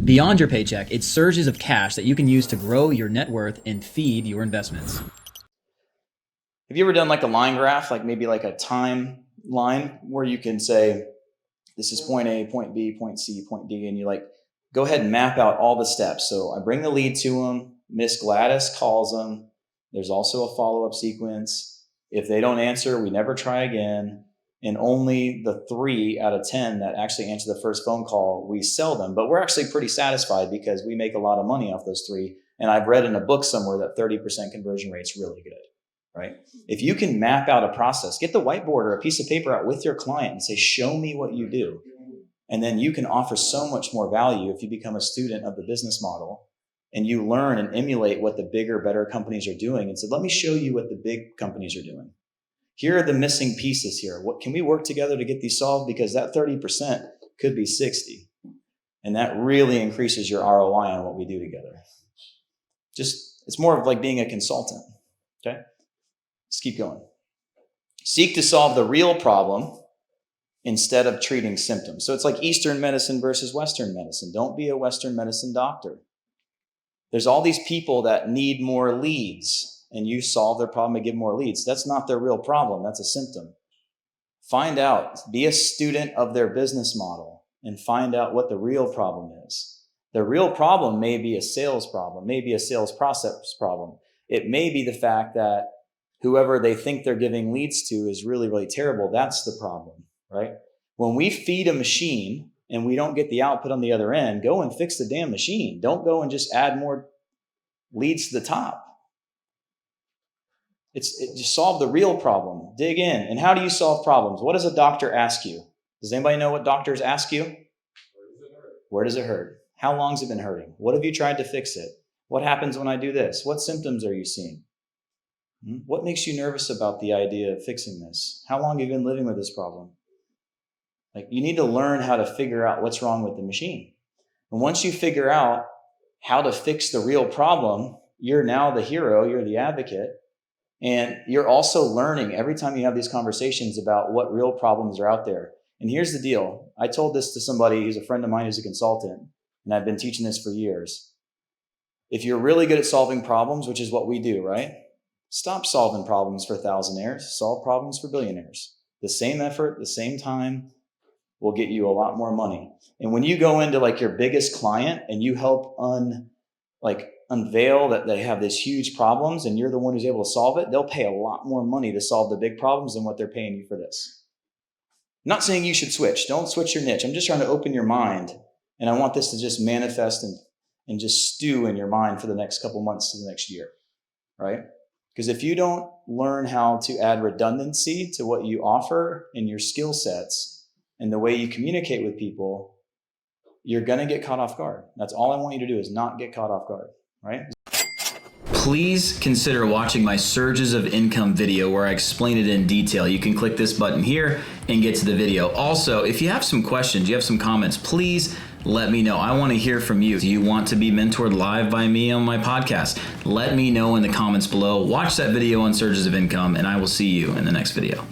Beyond your paycheck, it's surges of cash that you can use to grow your net worth and feed your investments. Have you ever done like a line graph, like maybe like a timeline where you can say, this is point A, point B, point C, point D, and you like, go ahead and map out all the steps. So I bring the lead to them, Miss Gladys calls them. There's also a follow-up sequence. If they don't answer, we never try again. And only the 3 out of 10 that actually answer the first phone call, we sell them. But we're actually pretty satisfied because we make a lot of money off those 3. And I've read in a book somewhere that 30% conversion rate is really good, right? If you can map out a process, get the whiteboard or a piece of paper out with your client and say, show me what you do. And then you can offer so much more value if you become a student of the business model and you learn and emulate what the bigger, better companies are doing and say, let me show you what the big companies are doing. Here are the missing pieces here. What can we work together to get these solved? Because that 30% could be 60. And that really increases your ROI on what we do together. It's more of like being a consultant. Okay? Let's keep going. Seek to solve the real problem instead of treating symptoms. So it's like Eastern medicine versus Western medicine. Don't be a Western medicine doctor. There's all these people that need more leads, and you solve their problem and give more leads. That's not their real problem. That's a symptom. Find out, be a student of their business model and find out what the real problem is. The real problem may be a sales problem, maybe a sales process problem. It may be the fact that whoever they think they're giving leads to is really, really terrible. That's the problem, right? When we feed a machine and we don't get the output on the other end, go and fix the damn machine. Don't go and just add more leads to the top. Just solve the real problem. Dig in. And how do you solve problems? What does a doctor ask you? Does anybody know what doctors ask you? Where does it hurt? How long has it been hurting? What have you tried to fix it? What happens when I do this? What symptoms are you seeing? What makes you nervous about the idea of fixing this? How long have you been living with this problem? Like, you need to learn how to figure out what's wrong with the machine. And once you figure out how to fix the real problem, you're now the hero, you're the advocate. And you're also learning every time you have these conversations about what real problems are out there. And here's the deal. I told this to somebody who's a friend of mine who's a consultant, and I've been teaching this for years. If you're really good at solving problems, which is what we do, right? Stop solving problems for thousandaires. Solve problems for billionaires. The same effort, the same time will get you a lot more money. And when you go into like your biggest client and you help unveil that they have this huge problems and you're the one who's able to solve it, they'll pay a lot more money to solve the big problems than what they're paying you for this. I'm not saying you should switch. Don't switch your niche. I'm just trying to open your mind. And I want this to just manifest and just stew in your mind for the next couple months to the next year, right? Because if you don't learn how to add redundancy to what you offer in your skill sets and the way you communicate with people, you're going to get caught off guard. That's all I want you to do is not get caught off guard. Right? Please consider watching my Surges of Income video where I explain it in detail. You can click this button here and get to the video. Also, if you have some questions, you have some comments, please let me know. I want to hear from you. Do you want to be mentored live by me on my podcast? Let me know in the comments below. Watch that video on Surges of Income, and I will see you in the next video.